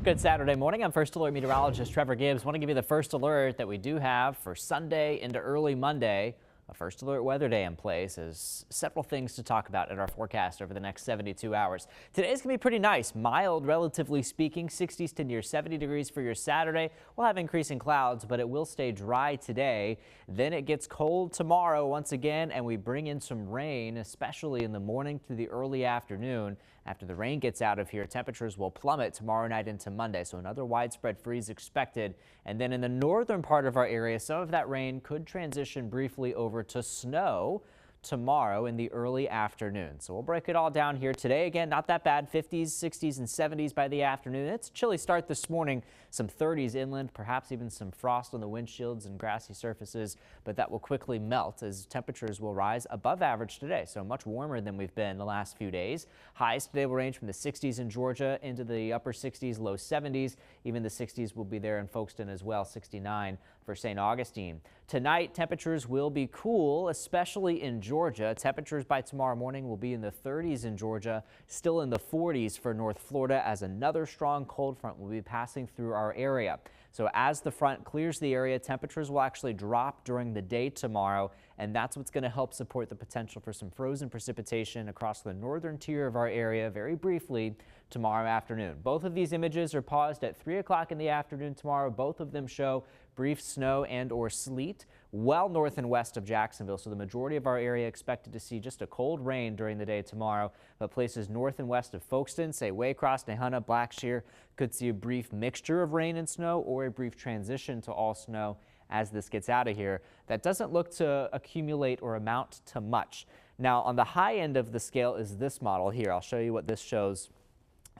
Good Saturday morning. I'm First Alert Meteorologist Trevor Gibbs. Want to give you the first alert that we do have for Sunday into early Monday. A First Alert weather day in place is several things to talk about in our forecast over the next 72 hours. Today's going to be pretty nice, mild relatively speaking, 60s to near 70 degrees for your Saturday. We'll have increasing clouds, but it will stay dry today. Then it gets cold tomorrow once again, and we bring in some rain, especially in the morning to the early afternoon. After the rain gets out of here, temperatures will plummet tomorrow night into Monday, so another widespread freeze expected. And then in the northern part of our area, some of that rain could transition briefly over to snow tomorrow in the early afternoon. So we'll break it all down here today. Again, not that bad, 50s, 60s, and 70s by the afternoon. It's a chilly start this morning, some 30s inland, perhaps even some frost on the windshields and grassy surfaces, but that will quickly melt as temperatures will rise above average today, so much warmer than we've been the last few days. Highs today will range from the 60s in Georgia into the upper 60s, low 70s. Even the 60s will be there in Folkestone as well, 69 for St. Augustine. Tonight, temperatures will be cool, especially in Georgia. Temperatures by tomorrow morning will be in the 30s in Georgia, still in the 40s for North Florida as another strong cold front will be passing through our area. So as the front clears the area, temperatures will actually drop during the day tomorrow, and that's what's going to help support the potential for some frozen precipitation across the northern tier of our area very briefly tomorrow afternoon. Both of these images are paused at 3 o'clock in the afternoon tomorrow. Both of them show brief snow and or sleet well north and west of Jacksonville. So the majority of our area expected to see just a cold rain during the day tomorrow, but places north and west of Folkestone, say Waycross, Nahunta, Blackshear, could see a brief mixture of rain and snow or a brief transition to all snow as this gets out of here. That doesn't look to accumulate or amount to much. Now on the high end of the scale is this model here. I'll show you what this shows.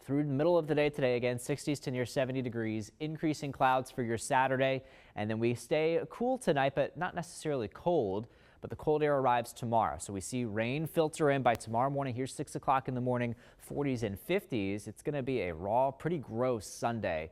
Through the middle of the day today, again, 60s to near 70 degrees, increasing clouds for your Saturday, and then we stay cool tonight, but not necessarily cold, but the cold air arrives tomorrow. So we see rain filter in by tomorrow morning. Here's 6 o'clock in the morning, 40s and 50s. It's going to be a raw, pretty gross Sunday,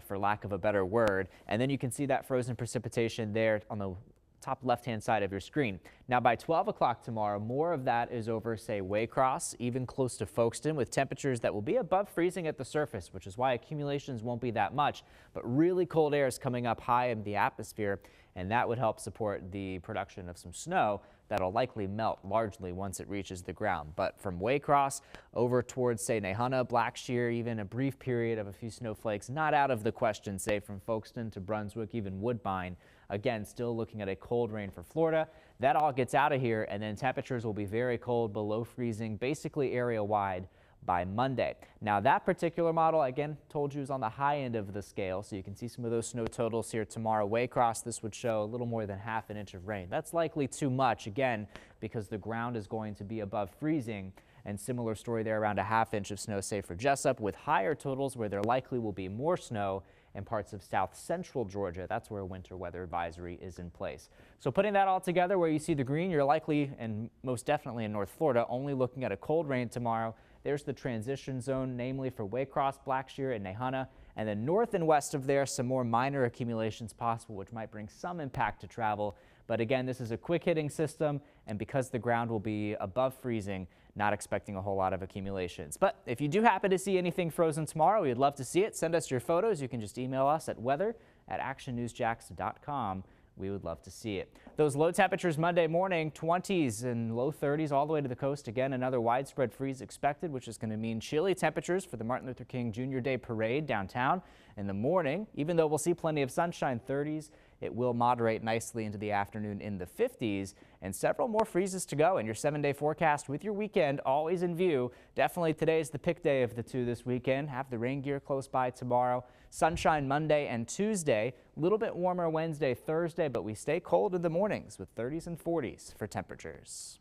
for lack of a better word. And then you can see that frozen precipitation there on the top left-hand side of your screen. Now by 12 o'clock tomorrow, more of that is over, say, Waycross, even close to Folkestone, with temperatures that will be above freezing at the surface, which is why accumulations won't be that much. But really cold air is coming up high in the atmosphere, and that would help support the production of some snow that'll likely melt largely once it reaches the ground. But from Waycross over towards, say, Nahunta, Blackshear, even a brief period of a few snowflakes not out of the question, say, from Folkestone to Brunswick, even Woodbine. Again, still looking at a cold rain for Florida. That all gets out of here, and then temperatures will be very cold, below freezing, basically area-wide by Monday. Now that particular model, again, told you is on the high end of the scale, so you can see some of those snow totals here tomorrow. Waycross, this would show a little more than half an inch of rain. That's likely too much, again, because the ground is going to be above freezing. And similar story there, around a half inch of snow, say for Jessup, with higher totals where there likely will be more snow in parts of south central Georgia. That's where a winter weather advisory is in place. So putting that all together, where you see the green, you're likely, and most definitely in North Florida, only looking at a cold rain tomorrow. There's the transition zone, namely for Waycross, Blackshear, and Nahunta. And then north and west of there, some more minor accumulations possible, which might bring some impact to travel. But again, this is a quick hitting system, and because the ground will be above freezing, not expecting a whole lot of accumulations. But if you do happen to see anything frozen tomorrow, we'd love to see it. Send us your photos. You can just email us at weather@actionnewsjax.com. We would love to see it. Those low temperatures Monday morning, 20s and low 30s all the way to the coast. Again, another widespread freeze expected, which is going to mean chilly temperatures for the Martin Luther King Jr. Day Parade downtown in the morning. Even though we'll see plenty of sunshine, 30s, it will moderate nicely into the afternoon in the 50s, and several more freezes to go in your 7-day forecast with your weekend always in view. Definitely today is the pick day of the two this weekend. Have the rain gear close by tomorrow. Sunshine Monday and Tuesday. A little bit warmer Wednesday, Thursday, but we stay cold in the mornings with 30s and 40s for temperatures.